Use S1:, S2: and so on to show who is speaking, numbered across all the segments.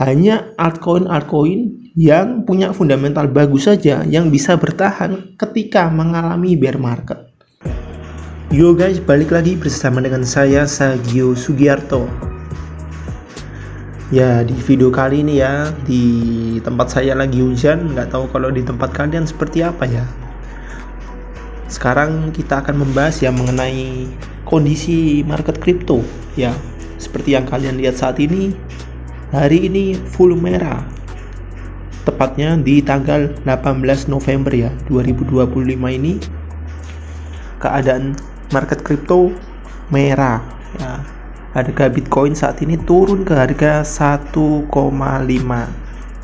S1: Hanya altcoin yang punya fundamental bagus saja yang bisa bertahan ketika mengalami bear market. Yo guys, balik lagi bersama dengan saya Sagio Sugiarto. Ya, di video kali ini ya, di tempat saya lagi hujan, nggak tahu kalau di tempat kalian seperti apa ya. Sekarang kita akan membahas ya mengenai kondisi market kripto ya. Seperti yang kalian lihat saat ini, hari ini full merah. Tepatnya di tanggal 18 November ya, 2025 ini keadaan market kripto merah ya. Harga Bitcoin saat ini turun ke harga 1,5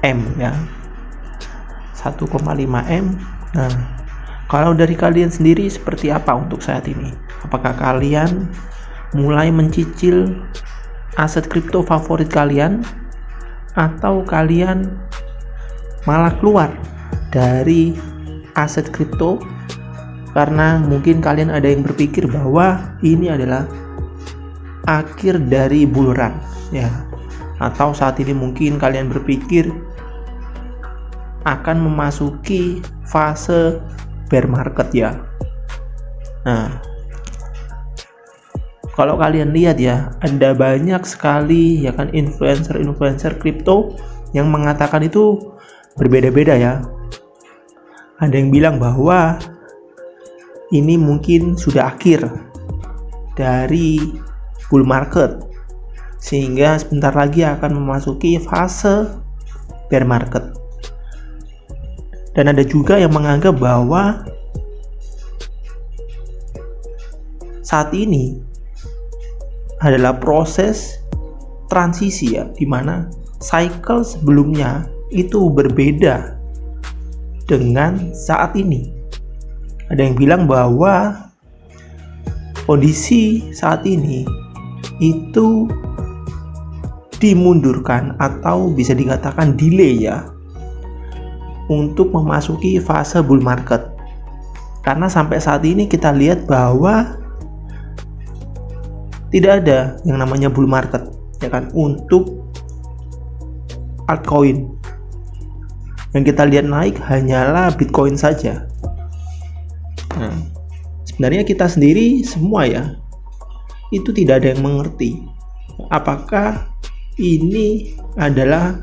S1: M ya. 1,5 M. Nah, kalau dari kalian sendiri seperti apa untuk saat ini? Apakah kalian mulai mencicil aset kripto favorit kalian, atau kalian malah keluar dari aset kripto karena mungkin kalian ada yang berpikir bahwa ini adalah akhir dari bull run ya, atau saat ini mungkin kalian berpikir akan memasuki fase bear market ya. Nah, kalau kalian lihat ya, ada banyak sekali ya kan influencer kripto yang mengatakan itu berbeda-beda ya. Ada yang bilang bahwa ini mungkin sudah akhir dari bull market, sehingga sebentar lagi akan memasuki fase bear market. Dan ada juga yang menganggap bahwa saat ini adalah proses transisi ya, dimana cycle sebelumnya itu berbeda dengan saat ini. Ada yang bilang bahwa kondisi saat ini itu dimundurkan atau bisa dikatakan delay ya, untuk memasuki fase bull market. Karena sampai saat ini kita lihat bahwa tidak ada yang namanya bull market ya kan untuk altcoin. Yang kita lihat naik hanyalah Bitcoin saja. Nah, sebenarnya kita sendiri semua ya, itu tidak ada yang mengerti apakah ini adalah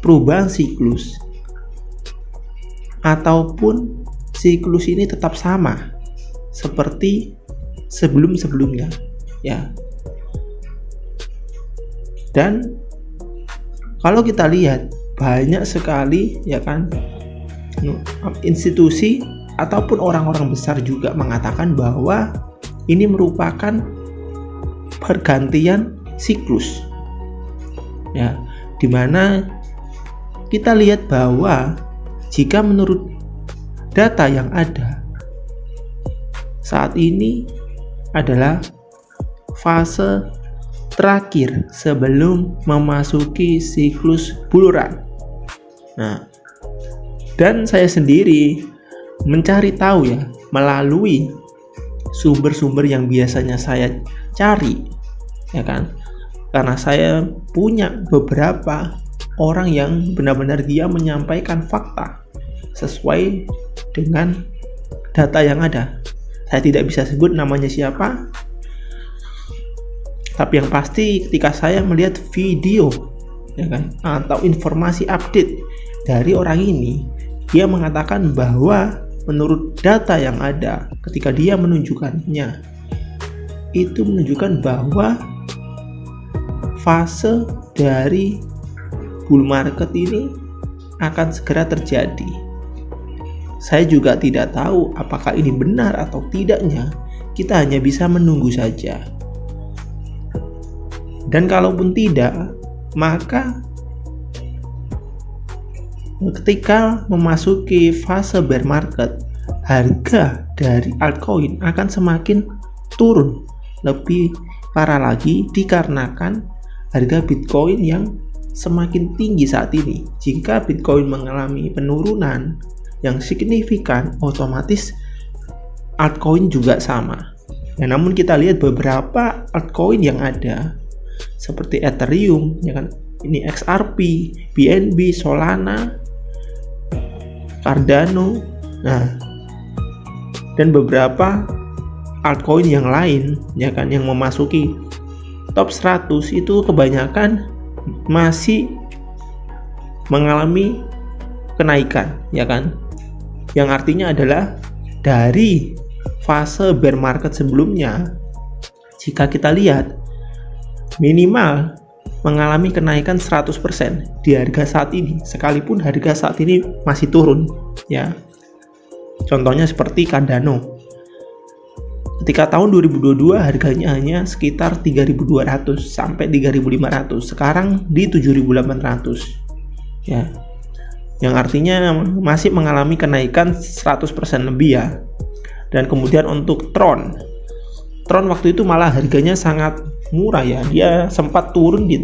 S1: perubahan siklus ataupun siklus ini tetap sama seperti sebelum-sebelumnya ya. Dan kalau kita lihat banyak sekali ya kan institusi ataupun orang-orang besar juga mengatakan bahwa ini merupakan pergantian siklus ya, dimana kita lihat bahwa jika menurut data yang ada saat ini adalah fase terakhir sebelum memasuki siklus bull run. Nah, dan saya sendiri mencari tahu ya melalui sumber-sumber yang biasanya saya cari ya kan, karena saya punya beberapa orang yang benar-benar dia menyampaikan fakta sesuai dengan data yang ada. Saya tidak bisa sebut namanya siapa, tapi yang pasti ketika saya melihat video ya kan atau informasi update dari orang ini, dia mengatakan bahwa menurut data yang ada ketika dia menunjukkannya, itu menunjukkan bahwa fase dari bull market ini akan segera terjadi. Saya juga tidak tahu apakah ini benar atau tidaknya, kita hanya bisa menunggu saja. Dan kalaupun tidak, maka ketika memasuki fase bear market, harga dari altcoin akan semakin turun lebih parah lagi dikarenakan harga Bitcoin yang semakin tinggi saat ini. Jika Bitcoin mengalami penurunan yang signifikan, otomatis altcoin juga sama. Ya, namun kita lihat beberapa altcoin yang ada seperti Ethereum ya kan, ini XRP, BNB, Solana, Cardano, dan beberapa altcoin yang lain ya kan, yang memasuki top 100 itu kebanyakan masih mengalami kenaikan ya kan, yang artinya adalah dari fase bear market sebelumnya, jika kita lihat minimal mengalami kenaikan 100% di harga saat ini, sekalipun harga saat ini masih turun ya. Contohnya seperti Cardano, ketika tahun 2022 harganya hanya sekitar 3.200 sampai 3.500, sekarang di 7.800 ya, yang artinya masih mengalami kenaikan 100% lebih ya. Dan kemudian untuk Tron waktu itu malah harganya sangat murah ya, dia sempat turun di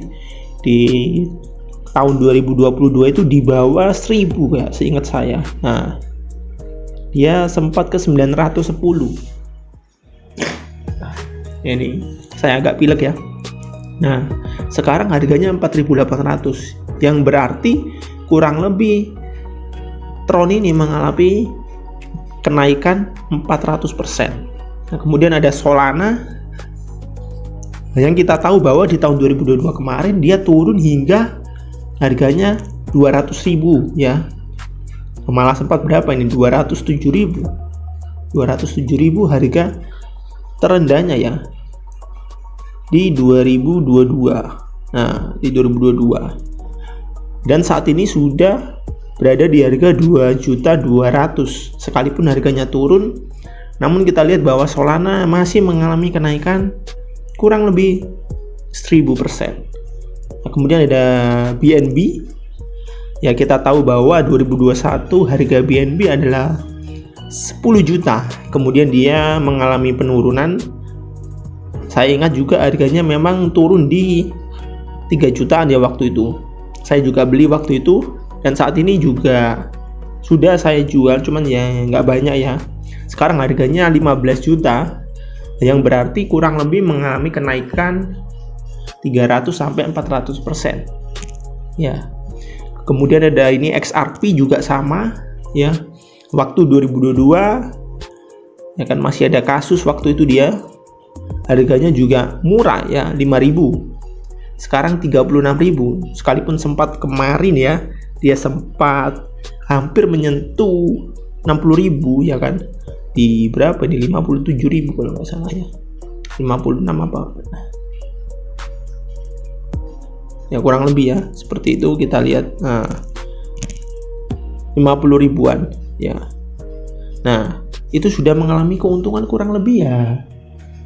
S1: tahun 2022 itu di bawah 1.000 ya seingat saya. Nah, dia sempat ke 910. Nah, ini saya agak pilek ya. Nah, sekarang harganya 4.800, yang berarti kurang lebih Tron ini mengalami kenaikan 400%. Nah, kemudian ada Solana yang kita tahu bahwa di tahun 2022 kemarin dia turun hingga harganya 200.000 ya. Malah sempat berapa ini? 207.000 harga terendahnya ya di 2022. Nah, di 2022. Dan saat ini sudah berada di harga 2.200.000 sekalipun harganya turun. Namun kita lihat bahwa Solana masih mengalami kenaikan kurang lebih 1.000%. Nah, kemudian ada BNB. Ya, kita tahu bahwa 2021 harga BNB adalah 10 juta. Kemudian dia mengalami penurunan. Saya ingat juga harganya memang turun di 3 jutaan ya waktu itu. Saya juga beli waktu itu, dan saat ini juga sudah saya jual, cuman ya nggak banyak ya. Sekarang harganya 15 juta, yang berarti kurang lebih mengalami kenaikan 300 sampai 400% ya. Kemudian ada ini XRP juga sama ya. Waktu 2022 ya kan masih ada kasus waktu itu, dia harganya juga murah ya, 5.000. Sekarang 36.000, sekalipun sempat kemarin ya dia sempat hampir menyentuh 60.000 ya kan, di berapa, di 57.000 kalau nggak salah ya, 56 apa ya, kurang lebih ya seperti itu. Kita lihat 50 ribuan ya. Nah, itu sudah mengalami keuntungan kurang lebih ya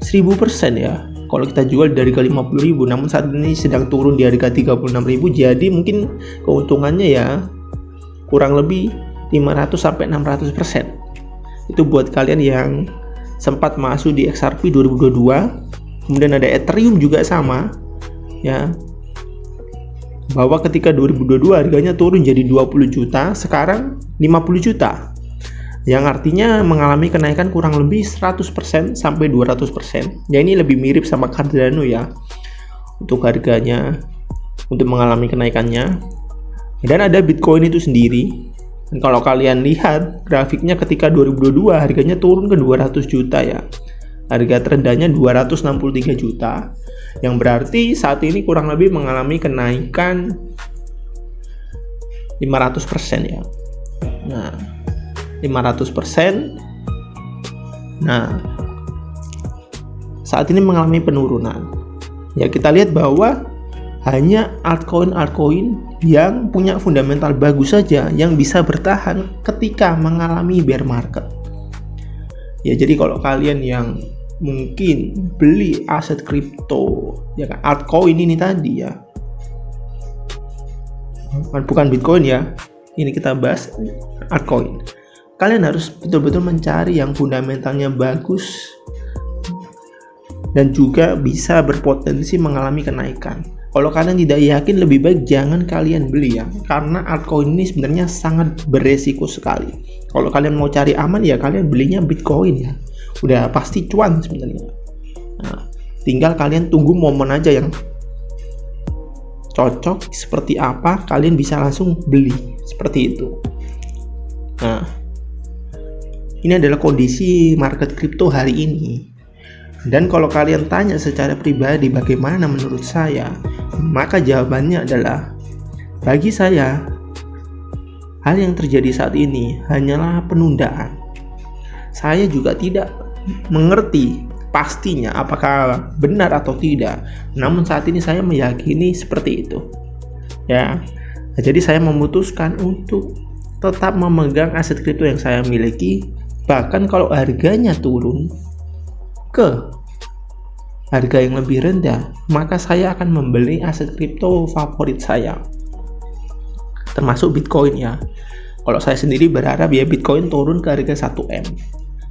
S1: 1.000% ya kalau kita jual dari harga 50.000. Namun saat ini sedang turun di harga 36.000, jadi mungkin keuntungannya ya kurang lebih 500 sampai 600%. Itu buat kalian yang sempat masuk di XRP 2022. Kemudian ada Ethereum juga sama ya, bahwa ketika 2022 harganya turun jadi 20 juta, sekarang 50 juta, yang artinya mengalami kenaikan kurang lebih 100% sampai 200%. Ya, ini lebih mirip sama Cardano ya untuk harganya, untuk mengalami kenaikannya. Dan ada Bitcoin itu sendiri. Dan kalau kalian lihat grafiknya, ketika 2022 harganya turun ke 200 juta ya. Harga terendahnya 263 juta, yang berarti saat ini kurang lebih mengalami kenaikan 500% ya. Nah, 500%. Nah, saat ini mengalami penurunan. Ya, kita lihat bahwa hanya altcoin yang punya fundamental bagus saja yang bisa bertahan ketika mengalami bear market. Ya, jadi kalau kalian yang mungkin beli aset kripto ya kan, altcoin ini tadi ya, bukan Bitcoin ya, ini kita bahas altcoin. Kalian harus betul-betul mencari yang fundamentalnya bagus dan juga bisa berpotensi mengalami kenaikan. Kalau kalian tidak yakin, lebih baik jangan kalian beli ya, karena altcoin ini sebenarnya sangat beresiko sekali. Kalau kalian mau cari aman ya kalian belinya Bitcoin ya, udah pasti cuan sebenarnya. Nah, tinggal kalian tunggu momen aja yang cocok seperti apa, kalian bisa langsung beli seperti itu. Nah, ini adalah kondisi market kripto hari ini. Dan kalau kalian tanya secara pribadi bagaimana menurut saya, maka jawabannya adalah, bagi saya hal yang terjadi saat ini hanyalah penundaan. Saya juga tidak mengerti pastinya apakah benar atau tidak, namun saat ini saya meyakini seperti itu ya. Jadi saya memutuskan untuk tetap memegang aset kripto yang saya miliki, bahkan kalau harganya turun ke harga yang lebih rendah, maka saya akan membeli aset kripto favorit saya, termasuk Bitcoin ya. Kalau saya sendiri berharap ya Bitcoin turun ke harga 1M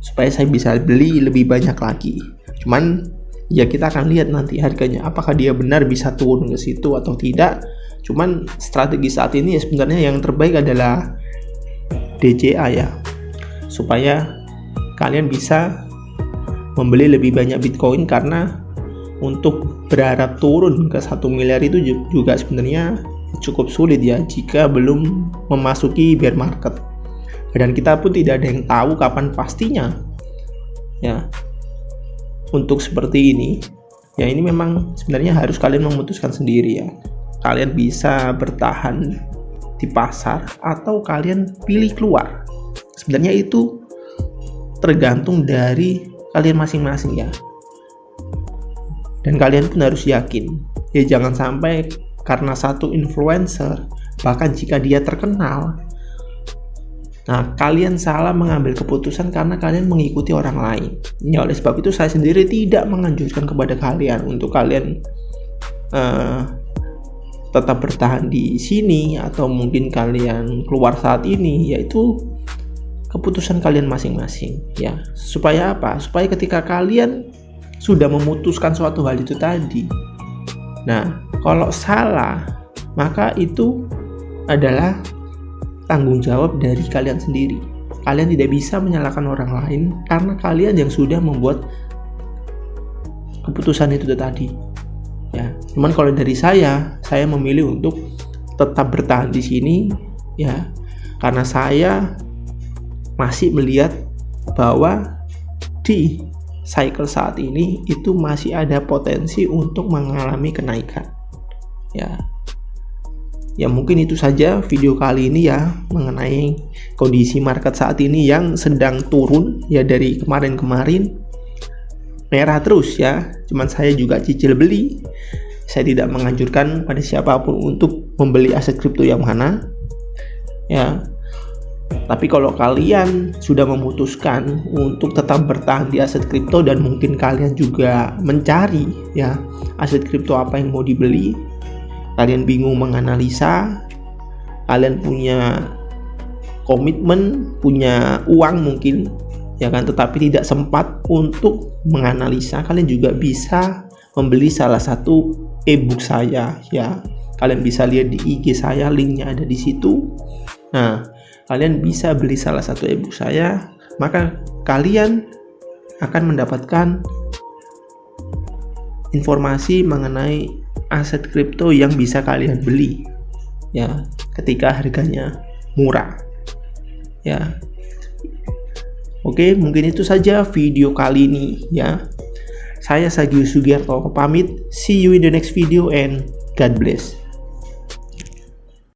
S1: supaya saya bisa beli lebih banyak lagi. Cuman ya kita akan lihat nanti harganya apakah dia benar bisa turun ke situ atau tidak. Cuman strategi saat ini ya sebenarnya yang terbaik adalah DCA ya, supaya kalian bisa membeli lebih banyak Bitcoin, karena untuk berharap turun ke 1 miliar itu juga sebenarnya cukup sulit ya jika belum memasuki bear market. Dan kita pun tidak ada yang tahu kapan pastinya ya. Untuk seperti ini ya, ini memang sebenarnya harus kalian memutuskan sendiri ya. Kalian bisa bertahan di pasar atau kalian pilih keluar. Sebenarnya itu tergantung dari kalian masing-masing ya. Dan kalian pun harus yakin ya, jangan sampai karena satu influencer, bahkan jika dia terkenal, nah kalian salah mengambil keputusan karena kalian mengikuti orang lain ya. Oleh sebab itu saya sendiri tidak menganjurkan kepada kalian untuk kalian tetap bertahan di sini atau mungkin kalian keluar saat ini, yaitu keputusan kalian masing-masing ya. Supaya apa? Supaya ketika kalian sudah memutuskan suatu hal itu tadi, nah kalau salah maka itu adalah tanggung jawab dari kalian sendiri. Kalian tidak bisa menyalahkan orang lain karena kalian yang sudah membuat keputusan itu tadi ya. Cuman kalau dari saya memilih untuk tetap bertahan di sini ya, karena saya masih melihat bahwa di cycle saat ini itu masih ada potensi untuk mengalami kenaikan ya. Ya mungkin itu saja video kali ini ya, mengenai kondisi market saat ini yang sedang turun ya. Dari kemarin-kemarin merah terus ya, cuman saya juga cicil beli. Saya tidak menganjurkan pada siapapun untuk membeli aset kripto yang mana ya. Tapi kalau kalian sudah memutuskan untuk tetap bertahan di aset kripto dan mungkin kalian juga mencari ya aset kripto apa yang mau dibeli, kalian bingung menganalisa, kalian punya komitmen, punya uang mungkin ya kan, tetapi tidak sempat untuk menganalisa, kalian juga bisa membeli salah satu ebook saya ya. Kalian bisa lihat di IG saya, linknya ada di situ. Nah, kalian bisa beli salah satu ebook saya, maka kalian akan mendapatkan informasi mengenai aset kripto yang bisa kalian beli ya ketika harganya murah ya. Oke, mungkin itu saja video kali ini ya. Saya Sagius Sugiarto pamit. See you in the next video and God bless.